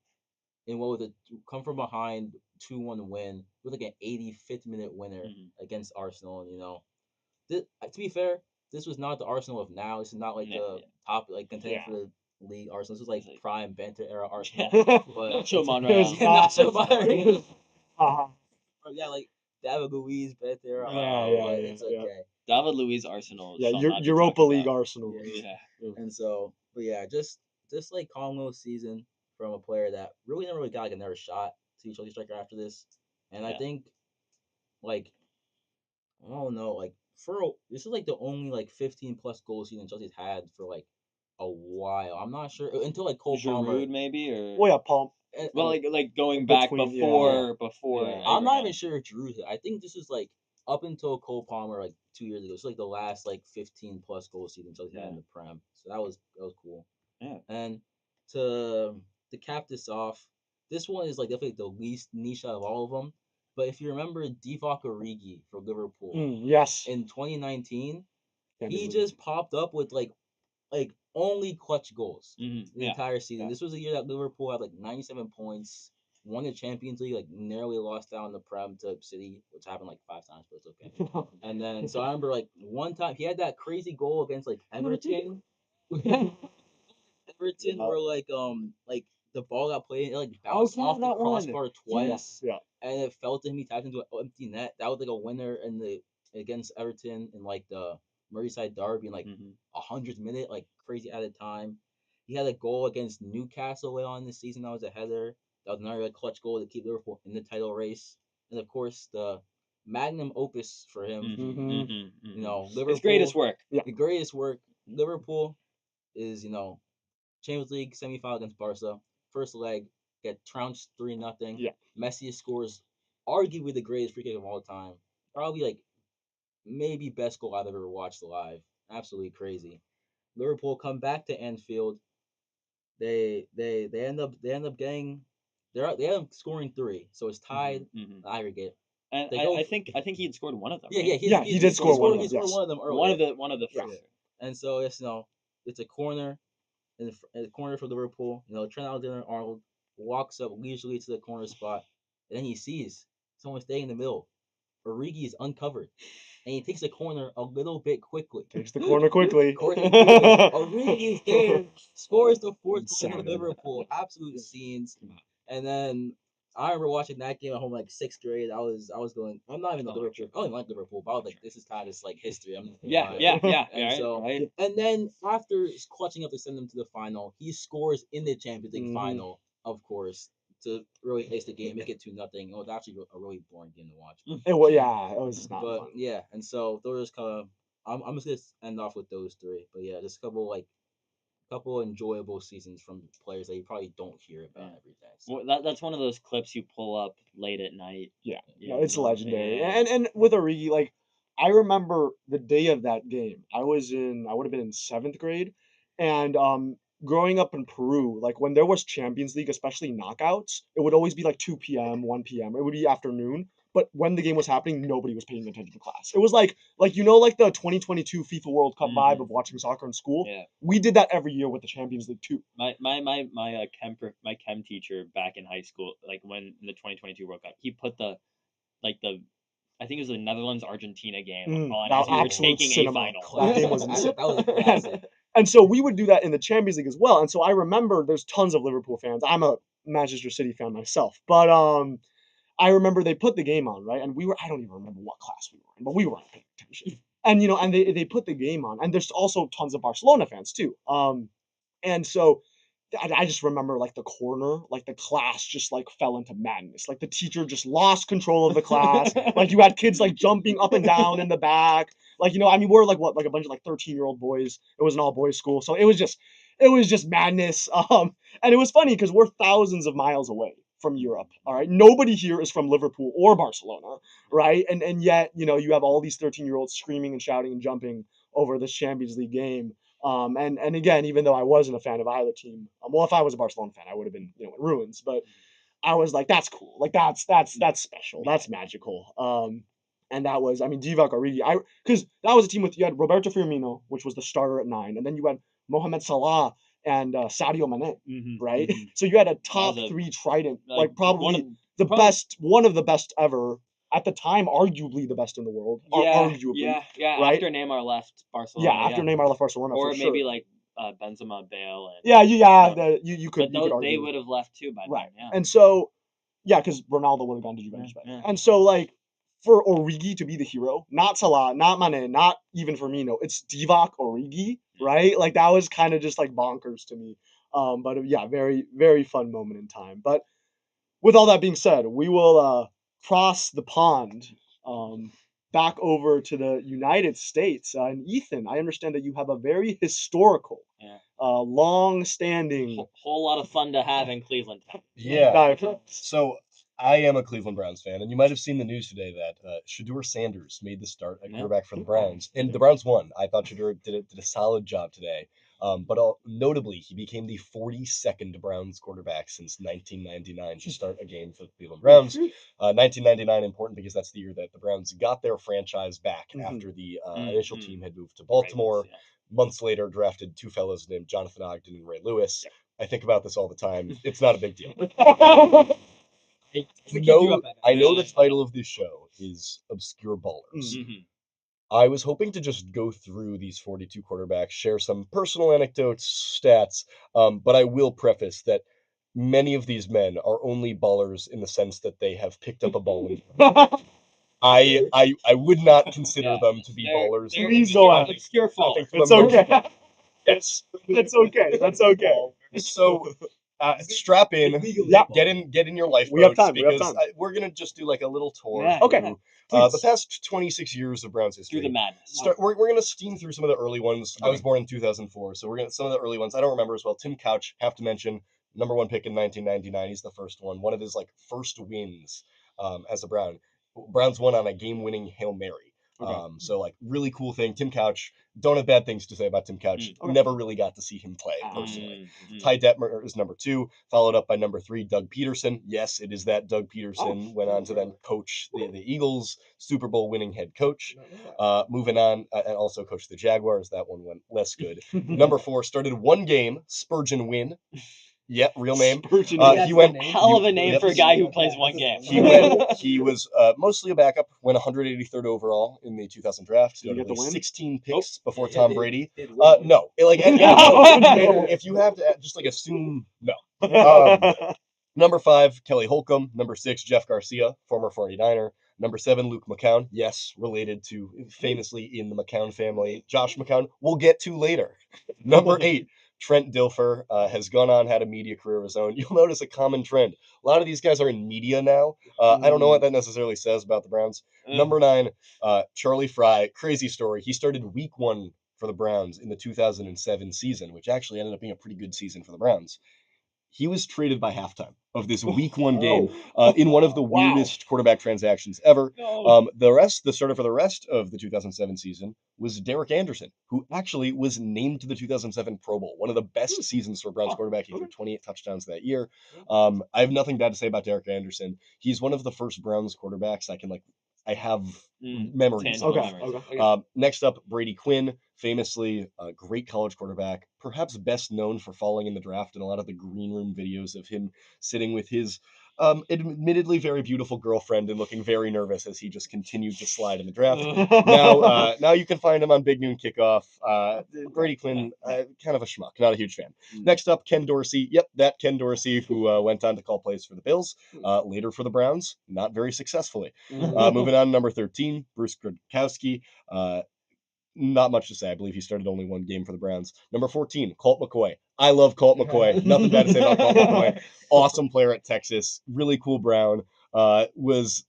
in what was a come from behind 2-1 win with like an 85th minute winner against Arsenal. And to be fair, this was not the Arsenal of now. This is not like the top contender for the league Arsenal. This is like prime banter era Arsenal. But Nacho Monreal. Nacho Monreal. Uh-huh. Yeah, like David Luiz banter era. Yeah, it's okay. David Luiz Arsenal. Yeah, shall not be Europa talked League about. Arsenal. Yeah. And so, but yeah, just like calm little season from a player that really never really got like another shot to be Chelsea striker after this. And I think like I don't know, like this is like the only like 15 plus goal season Chelsea's had for like a while. I'm not sure until like Cole Palmer. Giroud maybe or Well, yeah, Paul. well, like going back between, before. Yeah. I'm not Abraham. even sure if Giroud hit. I think this is like up until Cole Palmer like 2 years ago. It's like the last like 15 plus goal season Chelsea had in the Prem. So that was cool. Yeah. And to cap this off, this one is like definitely the least niche out of all of them. But if you remember Divock Origi for Liverpool Yes. in 2019, Can't he believe just popped up with like only clutch goals the Yeah. entire season. Yeah. This was a year that Liverpool had like 97 points, won the Champions League, like narrowly lost out in the Prem to City, which happened like 5 times, but it's okay. And then so I remember like one time he had that crazy goal against like Everton. Everton were like the ball got played, it like bounced off the crossbar twice, Yeah. and it fell to him. He tapped into an empty net. That was like a winner in the against Everton in like the Merseyside derby in like Mhm. 100th minute, like crazy added time. He had a goal against Newcastle later on in the season. That was a header. That was another like, clutch goal to keep Liverpool in the title race. And of course, the magnum opus for him, you know, His Liverpool. greatest work. The greatest work. Liverpool is, you know, Champions League semifinal against Barca. First leg, get trounced 3-0. Yeah. Messi scores arguably the greatest free kick of all time. Probably like maybe best goal I've ever watched live. Absolutely crazy. Liverpool come back to Anfield. They end up getting they end up scoring 3, so it's tied aggregate. And They go I think he had scored one of them. yeah, right? yeah, he did score one of them, He scored yes. one of them earlier. One of the Yeah. three. And so it's it's a corner in the corner for Liverpool. Trent Alexander-Arnold walks up leisurely to the corner spot, and then he sees someone staying in the middle. Origi is uncovered, and he takes the corner a little bit quickly. Takes the corner quickly. Origi is there, scores the fourth goal for Insanity. Liverpool. Absolute scenes. And then I remember watching that game at home, like 6th grade. I was going. I'm not even a Liverpool. I don't even like Liverpool, but I was like, this is kind of just like history. I'm not gonna lie. And so, right. and then after clutching up to send them to the final, he scores in the Champions League final, of course, to really ace the game, make it 2-0. It was actually a really boring game to watch. It was, yeah, it was not But fun. yeah, and so those kind of I'm just gonna end off with those 3. But yeah, just a couple enjoyable seasons from players that you probably don't hear about every day. So. Well, that's one of those clips you pull up late at night. Yeah, you no, it's know? legendary. Yeah. And with Origi, like I remember the day of that game. I would have been in 7th grade, and growing up in Peru, like when there was Champions League, especially knockouts, it would always be like 2 p.m., 1 p.m. It would be afternoon. But when the game was happening, nobody was paying attention to class. It was like like the 2022 FIFA World Cup vibe of watching soccer in school. Yeah. We did that every year with the Champions League too. My chem teacher back in high school, like when in the 2022 World Cup, he put the I think it was the Netherlands Argentina game on That as we were absolute taking cinema. a final. That game was insane. That was a classic. And so we would do that in the Champions League as well. And so I remember there's tons of Liverpool fans. I'm a Manchester City fan myself, but I remember they put the game on, right? And I don't even remember what class we were in, but we weren't paying attention. And and they put the game on, and there's also tons of Barcelona fans too. And so I just remember like the corner, like the class just like fell into madness. Like the teacher just lost control of the class. Like you had kids like jumping up and down in the back. Like, I mean, we're like a bunch of like 13-year-old boys. It was an all boys school. So it was just madness. And it was funny because we're thousands of miles away from Europe. All right. Nobody here is from Liverpool or Barcelona. Right. And yet, you have all these 13-year-olds screaming and shouting and jumping over this Champions League game. And again, even though I wasn't a fan of either team, well, if I was a Barcelona fan, I would have been, in ruins. But I was like, that's cool. Like that's special. That's magical. And that was, I mean, Divock Origi. Because that was a team with you had Roberto Firmino, which was the starter at 9, and then you had Mohamed Salah and Sadio Mane, right? So you had a top 3 trident, like probably one of the best ever. At the time, arguably the best in the world. Arguably. Yeah. Right? After Neymar left Barcelona. Yeah, after Neymar left Barcelona, or for maybe sure. like Benzema, Bale, and You could. but You could argue. they would have left too by Right. then. Yeah. And so, because Ronaldo would have gone to Juventus. Yeah. And so, like, for Origi to be the hero, not Salah, not Mane, not even Firmino, it's Divock Origi, right? Like, that was kind of just like bonkers to me. But yeah, very, very fun moment in time. But with all that being said, we will cross the pond back over to the United States. And Ethan, I understand that you have a very historical, long-standing, whole lot of fun to have in Cleveland. Yeah. So I am a Cleveland Browns fan, and you might have seen the news today that Shedeur Sanders made the start at quarterback for the Browns, and the Browns won. I thought Shedeur did a solid job today. But notably, he became the 42nd Browns quarterback since 1999 to start a game for the Cleveland Browns. 1999 important because that's the year that the Browns got their franchise back after the initial team had moved to Baltimore. Months later, drafted two fellows named Jonathan Ogden and Ray Lewis. I think about this all the time. It's not a big deal. I know the title of this show is Obscure Ballers. I was hoping to just go through these 42 quarterbacks, share some personal anecdotes, stats, but I will preface that many of these men are only ballers in the sense that they have picked up a ball. I would not consider them to be ballers. Please go ahead. Obscure folks. It's okay. Yes. That's okay. That's okay. So strap in, Yeah. get in your lifeboats. We have time. Because we're gonna just do like a little tour. Yeah, Okay. Through, Please. the past 26 years of Browns history. Through the madness. We're gonna steam through some of the early ones. I was born in 2004, so we're gonna some of the early ones. I don't remember as well. Tim Couch, have to mention, number one pick in 1999. He's the first one. One of his like first wins as a Brown. Browns won on a game-winning Hail Mary. So like really cool thing. Tim Couch. Don't have bad things to say about Tim Couch. Never really got to see him play personally. Ty Detmer is number 2, followed up by number 3, Doug Peterson. Yes, it is that Doug Peterson went on to then coach the Eagles, Super Bowl winning head coach. Moving on, and also coached the Jaguars. That one went less good. Number 4 started one game, Spurgeon Wynn. Yep, real name. He went hell of a name for a guy who plays one game. He was mostly a backup. Went 183rd overall in the 2000 draft. Did he get the win? 16 picks before Tom Brady. No, if you have to just like assume no. Number 5, Kelly Holcomb. Number 6, Jeff Garcia, former 49er. Number 7, Luke McCown. Yes, related to famously in the McCown family. Josh McCown, we'll get to later. Number 8, Trent Dilfer has gone on, had a media career of his own. You'll notice a common trend. A lot of these guys are in media now. I don't know what that necessarily says about the Browns. Number 9, Charlie Fry. Crazy story. He started week 1 for the Browns in the 2007 season, which actually ended up being a pretty good season for the Browns. He was traded by halftime of this week 1 game in one of the weirdest quarterback transactions ever. The starter for the rest of the 2007 season was Derek Anderson, who actually was named to the 2007 Pro Bowl. One of the best seasons for a Browns quarterback. He threw 28 touchdowns that year. I have nothing bad to say about Derek Anderson. He's one of the first Browns quarterbacks I have memories. Next up, Brady Quinn, famously a great college quarterback, perhaps best known for falling in the draft in a lot of the green room videos of him sitting with his admittedly very beautiful girlfriend and looking very nervous as he just continued to slide in the draft. Now you can find him on Big Noon Kickoff. Brady Quinn, kind of a schmuck, not a huge fan. Next up, Ken Dorsey. Yep, that Ken Dorsey who went on to call plays for the Bills, later for the Browns, not very successfully. Moving on, number 13, Bruce Grodkowski. Not much to say. I believe he started only one game for the Browns. Number 14, Colt McCoy. I love Colt McCoy. Nothing bad to say about Colt McCoy. Awesome player at Texas. Really cool Brown. Was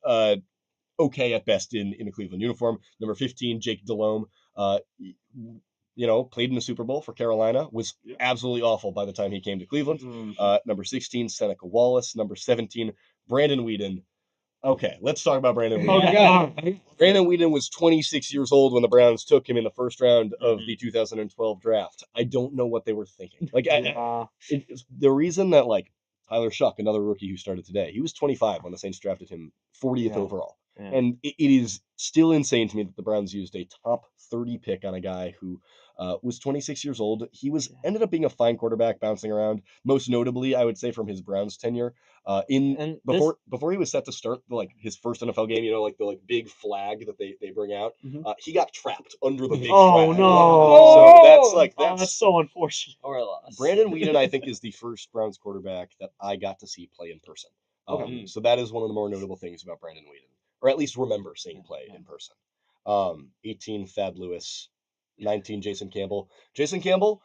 okay at best in a Cleveland uniform. Number 15, Jake Delhomme. Played in the Super Bowl for Carolina. Was absolutely awful by the time he came to Cleveland. Number 16, Seneca Wallace. Number 17, Brandon Weeden. Okay, let's talk about Brandon Weeden. Brandon Weeden was 26 years old when the Browns took him in the first round of the 2012 draft. I don't know what they were thinking. The reason that Tyler Shuck, another rookie who started today, he was 25 when the Saints drafted him 40th overall. And it is still insane to me that the Browns used a top 30 pick on a guy who was 26 years old. He ended up being a fine quarterback, bouncing around. Most notably, I would say from his Browns tenure, before he was set to start his first NFL game, the big flag that they bring out, he got trapped under the big flag. Oh no! So that's so unfortunate. Or a loss. Brandon Weeden, I think, is the first Browns quarterback that I got to see play in person. So that is one of the more notable things about Brandon Weeden, or at least remember seeing play in person. 18, Thad Lewis. 19, Jason Campbell. Jason Campbell,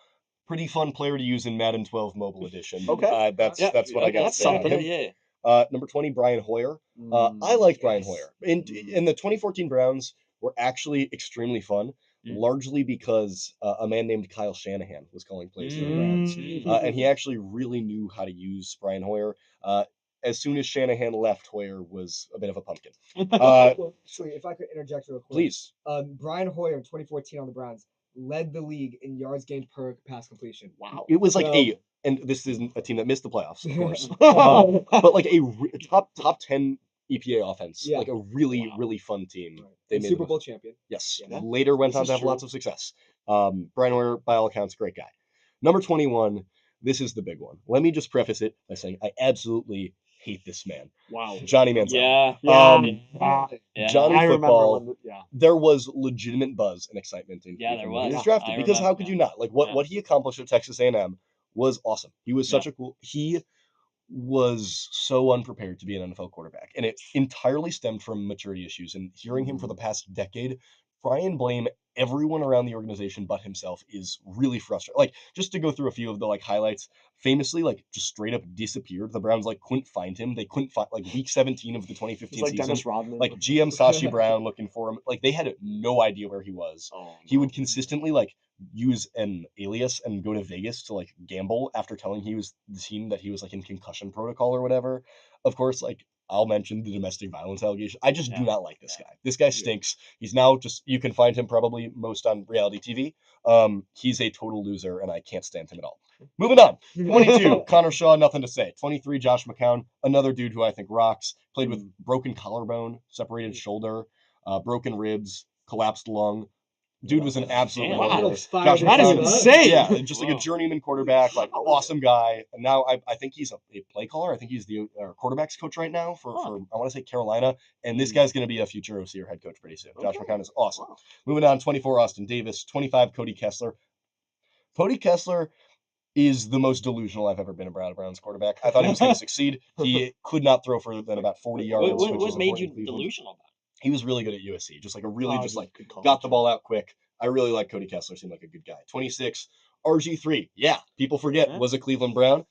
pretty fun player to use in Madden 12 Mobile Edition. That's what I got to say about him. Number 20, Brian Hoyer. I liked Brian Hoyer. In the 2014 Browns were actually extremely fun, largely because a man named Kyle Shanahan was calling plays for the Browns. And he actually really knew how to use Brian Hoyer. As soon as Shanahan left, Hoyer was a bit of a pumpkin. Actually, if I could interject real quick. Please. Brian Hoyer in 2014 on the Browns led the league in yards gained per pass completion. Wow. It was like So- and this isn't a team that missed the playoffs, of course, but like a top 10 EPA offense, Yeah. like a really Wow. really fun team. Right. They And made Super the Bowl most- champion. Yes, Yeah. later went This on is to have true. lots of success. Brian Hoyer, by all accounts, great guy. Number 21. This is the big one. Let me just preface it by saying I absolutely hate this man, Wow. Johnny Manziel. Yeah. Yeah. Johnny I remember football. when. Yeah. There was legitimate buzz and excitement in Yeah, there Cleveland when he was. was drafted I because how remember, could yeah. you not? Like what he accomplished at Texas A&M was awesome. He was such a cool. He was so unprepared to be an NFL quarterback, and it entirely stemmed from maturity issues. And hearing him for the past decade try and blame everyone around the organization but himself is really frustrating. Like, just to go through a few of the like highlights, famously like just straight up disappeared. The Browns like couldn't find him. They couldn't find like week 17 of the 2015 It's like season. Dennis Rodman. Like GM Sashi Brown looking for him. Like they had no idea where he was. Oh, He no. would consistently like use an alias and go to Vegas to like gamble after telling he was the team that he was like in concussion protocol or whatever. Of course, like I'll mention the domestic violence allegation. I just do not like this guy. This guy stinks. He's now just you can find him probably most on reality TV. He's a total loser and I can't stand him at all. Moving on. 22, Connor Shaw, nothing to say. 23, Josh McCown, another dude who I think rocks. Played with broken collarbone, separated shoulder, broken ribs, collapsed lung. Dude was an absolute Damn. no-brainer. Wow, fire Josh to That is McCown, insane. yeah, just like a Wow. journeyman quarterback, like awesome guy. And now I think he's a play caller. I think he's the quarterbacks coach right now for I want to say Carolina. And this guy's going to be a future OC or head coach pretty soon. Josh McCown is awesome. Wow. Moving on, 24, Austin Davis. 25, Cody Kessler. Cody Kessler is the most delusional I've ever been a Browns quarterback. I thought he was going to succeed. He could not throw further than about 40 yards. What, which what is made important you in Cleveland. delusional about He was really good at USC. Just like a really Oh, just like good college, got the yeah. ball out quick. I really like Cody Kessler. Seemed like a good guy. 26, RG3. Yeah, people forget was a Cleveland Brown.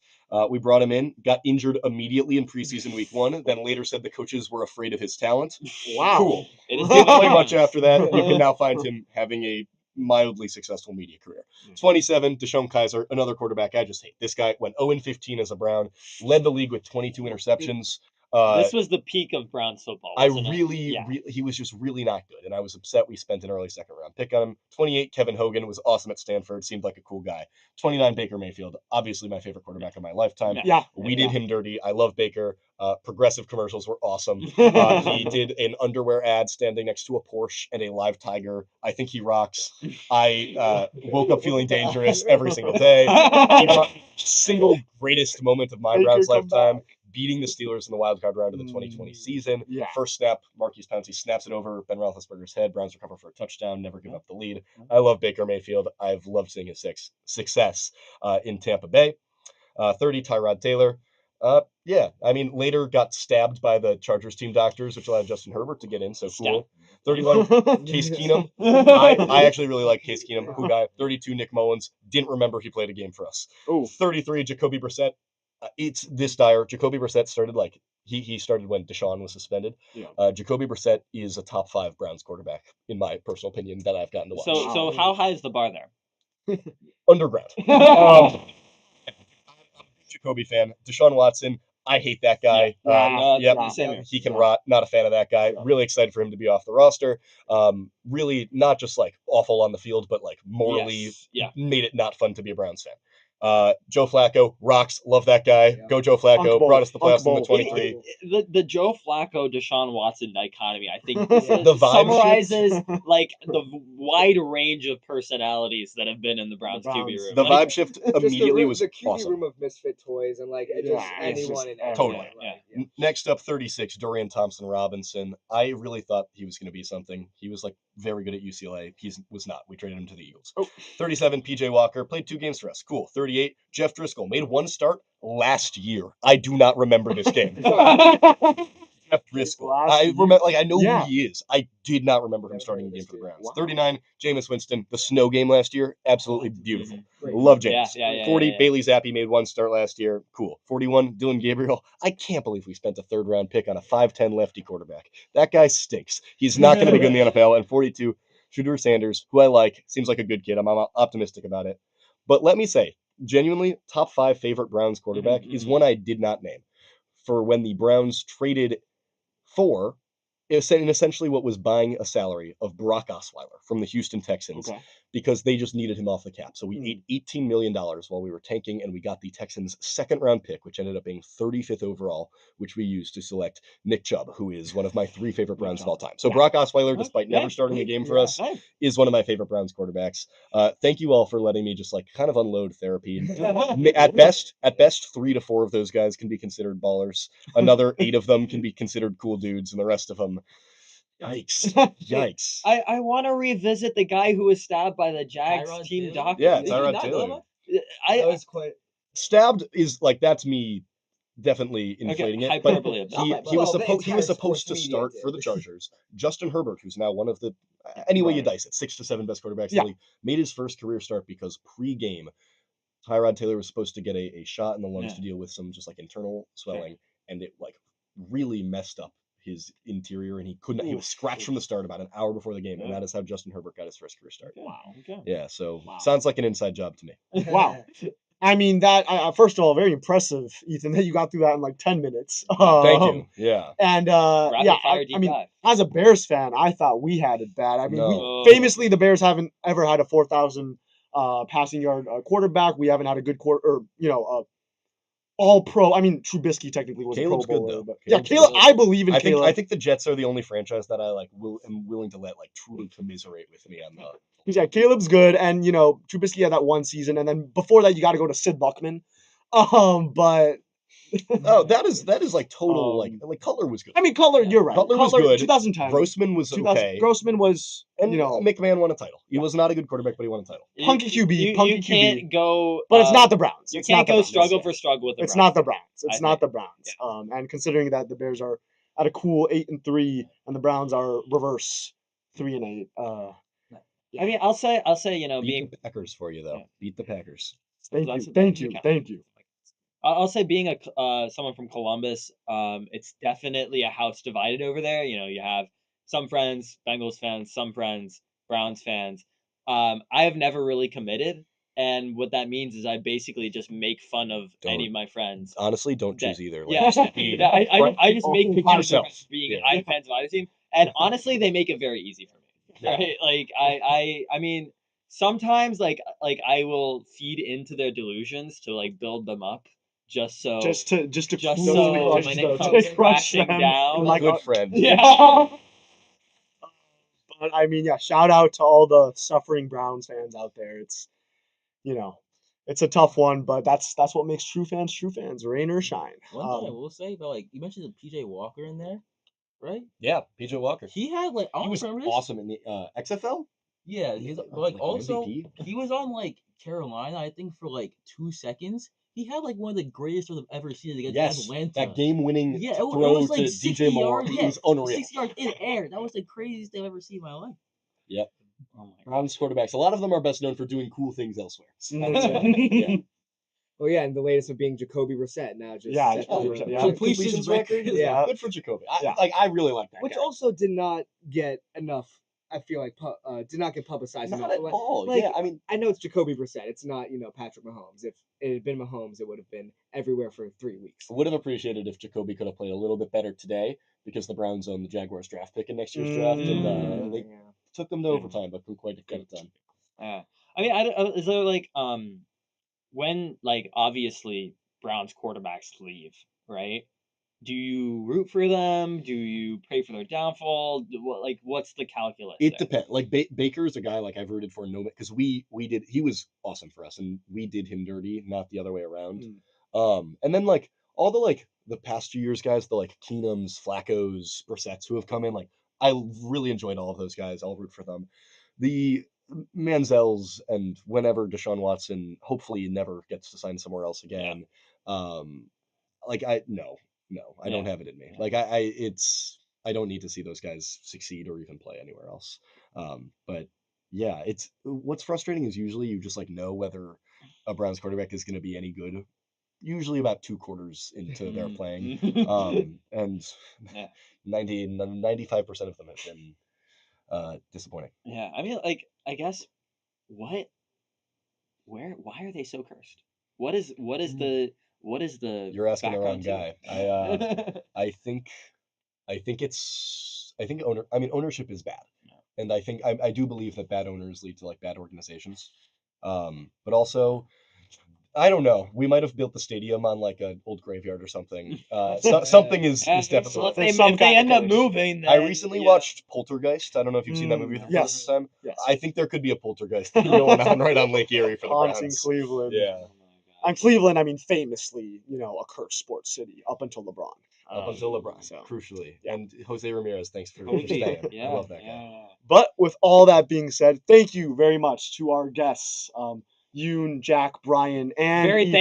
We brought him in, got injured immediately in preseason week 1, then later said the coaches were afraid of his talent. Wow. Cool. it? It Didn't play is much after that. You can now find him having a mildly successful media career. 27, Deshaun Kaiser, another quarterback I just hate. This guy went 0-15 as a Brown, led the league with 22 interceptions. This was the peak of Browns football. I Wasn't it? really, Yeah. he was just really not good, and I was upset we spent an early second round pick on him. 28, Kevin Hogan was awesome at Stanford, seemed like a cool guy. 29, Baker Mayfield, obviously my favorite quarterback of my lifetime. Yeah. We did him dirty. I love Baker. Progressive commercials were awesome. He did an underwear ad standing next to a Porsche and a live tiger. I think he rocks. I woke up feeling dangerous every single day. Single greatest moment of my Baker, Browns come lifetime. back. Beating the Steelers in the wild card round of the 2020 season. Yeah. First snap, Marquise Pouncey snaps it over Ben Roethlisberger's head. Browns recover for a touchdown. Never give up the lead. I love Baker Mayfield. I've loved seeing his success in Tampa Bay. 30, Tyrod Taylor. Yeah, I mean, later got stabbed by the Chargers team doctors, which allowed Justin Herbert to get in. So cool. 31, Case Keenum. I actually really like Case Keenum. Cool guy. 32, Nick Mullins. Didn't remember he played a game for us. Oh. 33, Jacoby Brissett. It's this dire. Jacoby Brissett started like he started when Deshaun was suspended. Yeah. Jacoby Brissett is a top 5 Browns quarterback in my personal opinion that I've gotten to watch. So how high is the bar there? Underground. I'm a Jacoby fan. Deshaun Watson. I hate that guy. He can rot. Not a fan of that guy. Really excited for him to be off the roster. Really not just like awful on the field, but like morally made it not fun to be a Browns fan. Joe Flacco rocks. Love that guy. Go Joe Flacco. Brought us the playoffs in the 23. The Joe Flacco Deshaun Watson dichotomy, I think, The vibe summarizes like the wide range of personalities that have been in the Browns QB room. The Like, vibe shift immediately was the QB awesome. room of misfit toys and like just anyone and Totally. everyone, right? Next up, 36, Dorian Thompson-Robinson. I really thought he was going to be something. He was like very good at UCLA. He was not. We traded him to the Eagles. 37, PJ Walker. Played 2 games for us. Cool. 38, Jeff Driscoll. Made 1 start last year. I do not remember this game. Jeff Driscoll. I remember, like I know who he is. I did not remember him starting a game for the Browns. 39, Jameis Winston. The snow game last year, absolutely beautiful. Love James. 40, Bailey Zappi made 1 start last year. Cool. 41, Dylan Gabriel. I can't believe we spent a 3rd round pick on a 5'10 lefty quarterback. That guy stinks. He's not going to be good in the NFL. And 42, Shedeur Sanders, who I like. Seems like a good kid. I'm optimistic about it. But let me say, genuinely, top 5 favorite Browns quarterback is one I did not name. For when the Browns traded for essentially what was buying a salary of Brock Osweiler from the Houston Texans. because they just needed him off the cap. So we ate $18 million while we were tanking, and we got the Texans' second round pick, which ended up being 35th overall, which we used to select Nick Chubb, who is one of my 3 favorite Browns of all time. So Brock Osweiler, despite never starting a game for us, is one of my favorite Browns quarterbacks. Thank you all for letting me just like kind of unload therapy. At best, 3 to 4 of those guys can be considered ballers. Another 8 of them can be considered cool dudes, and the rest of them, yikes, yikes. I want to revisit the guy who was stabbed by the Jags Tyrod team Taylor? doctor. Yeah, Did he Tyrod not Taylor. know That was quite. Stabbed is like, that's me definitely inflating it, but hyperbole of that. he Well, was the supposed entire supposed to sports media start for did. the Chargers. Justin Herbert, who's now one of the any way you Right. dice it, 6 to 7 best quarterbacks in Yeah. the league, made his first career start because pre-game Tyrod Taylor was supposed to get a shot in the lungs to deal with some just like internal swelling, and it like really messed up his interior, and he couldn't. He was scratched from the start about an hour before the game, and that is how Justin Herbert got his first career start. Wow. Okay. Yeah, so Wow. sounds like an inside job to me. Wow. I mean, that first of all, very impressive, Ethan, that you got through that in like 10 minutes. Thank you. Yeah. And Rapid yeah, fire I deep mean, dive. as a Bears fan, I thought we had it bad. I mean, No. famously, the Bears haven't ever had a 4,000 passing yard quarterback. We haven't had a good all pro. I mean, Trubisky technically was Caleb's a Pro good, Bowler, though. but yeah, Caleb's Caleb. good. I believe in I think Caleb. the Jets are the only franchise that I like am willing to let like truly commiserate with me on the. Yeah, Caleb's good, and Trubisky had that one season, and then before that, you got to go to Sid Luckman. But Oh, that is like total like Cutler was good. I mean, Cutler, you're right. Cutler was good. 2010. Grossman was 2000 okay. Grossman was, And McMahon won a title. He was not a good quarterback, but he won a title. Punky QB, punky You QB. can't go. But it's not the Browns. You It's can't not the go Browns. struggle for struggle with the It's Browns. not the Browns. It's I not think. the Browns. And considering that the Bears are at a cool 8-3 and the Browns are reverse 3-8. I mean, I'll say, Beat being the Packers for you though. Yeah. Beat the Packers. Thank that's- you. that Thank doesn't you. count. Thank you. I'll say being someone from Columbus, it's definitely a house divided over there. You have some friends, Bengals fans, some friends, Browns fans. I have never really committed, and what that means is I basically just make fun of any of my friends. Honestly, don't choose either. Like, Yeah, just be I just make pictures of yourself. friends being Yeah. I'm fans of either team, and honestly, they make it very easy for me. Yeah. Right? Like I mean, sometimes like I will feed into their delusions to like build them up, just so Just to just cruel, so just when to it comes crush crashing them down, like good friend. yeah. But I mean, yeah, shout out to all the suffering Browns fans out there. It's it's a tough one, but that's what makes true fans, rain or shine. One thing I will say about like you mentioned the PJ Walker in there, right? Yeah, PJ Walker. He had like I He don't was remember this. awesome in the XFL. Yeah, he's Yeah, but like like also MVP. he was on like Carolina, I think, for like 2 seconds. He had like one of the greatest throws I've ever seen against Yes, Atlanta. that game-winning Yeah, it throw was like to 60 DJ Moore. yards. It Yeah, was unreal. 60 yards in air. That was the craziest thing I've ever seen in my life. Yep. Oh my God. Browns quarterbacks. A lot of them are best known for doing cool things elsewhere. Yeah. Well, yeah, and the latest of being Jacoby Brissett now just Yeah, set Jacoby the Brissett, yeah. Completions record. Yeah. Good for Jacoby. Yeah. I really like that which guy. also did not get enough. I feel like did not get publicized Not enough. at all. Like, Yeah, I mean, I know it's Jacoby Brissett. It's not Patrick Mahomes. If it had been Mahomes, it would have been everywhere for 3 weeks. would have appreciated if Jacoby could have played a little bit better today because the Browns own the Jaguars draft pick in next year's draft, and they took them to overtime, but couldn't quite get it done. Yeah. I mean, is there like when like obviously Browns quarterbacks leave, right? Do you root for them? Do you pray for their downfall? What's the calculus? It there? depends. Like Baker is a guy like I've rooted for no because we did he was awesome for us and we did him dirty, not the other way around. And then like all the past 2 years guys, the like Keenums, Flacco's, Brissett's who have come in, like I really enjoyed all of those guys. I'll root for them. The Manziels and whenever Deshaun Watson hopefully never gets to sign somewhere else again. Like I don't have it in me. Like I don't need to see those guys succeed or even play anywhere else. But yeah, it's what's frustrating is usually you just like know whether a Browns quarterback is going to be any good. Usually about 2 quarters into their playing, and Yeah. 95% of them have been disappointing. Yeah, I mean, like, I guess, why are they so cursed? What is the You're asking the wrong background guy. to it? I think ownership is bad. and I think I do believe that bad owners lead to like bad organizations. But also, I don't know. We might have built the stadium on like an old graveyard or something. Something is definitely. Well, if There's they, some if they kind of end up curse. moving, then I recently watched Poltergeist. I don't know if you've seen that movie for the Yes. first time. Yes. I think there could be a poltergeist thing going on right on Lake Erie for the Haunting Browns. Cleveland. Yeah, And Cleveland, I mean, famously, a cursed sports city up until LeBron. up until LeBron, so, crucially, yeah. and Jose Ramirez. Thanks for Kobe, staying. yeah, I love that guy. yeah. But with all that being said, thank you very much to our guests, Yoon, Jack, Bryan, and Very Ethan.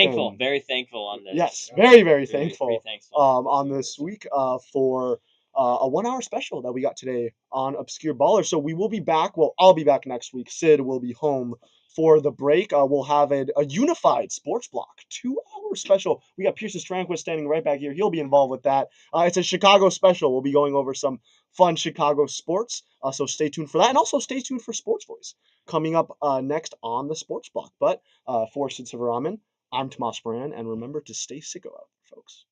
thankful on this. Yes, very, very Very thankful. thankful. On this week for a 1 hour special that we got today on Obscure Baller. So we will be back. Well, I'll be back next week. Sid will be home for the break. We'll have a unified sports block, 2 hour special. We got Pearson Stranquist standing right back here. He'll be involved with that. It's a Chicago special. We'll be going over some fun Chicago sports. So stay tuned for that. And also stay tuned for Sports Voice coming up next on the sports block. But for Sid Sivaraman, I'm Tomas Moran, and remember to stay sicko out, folks.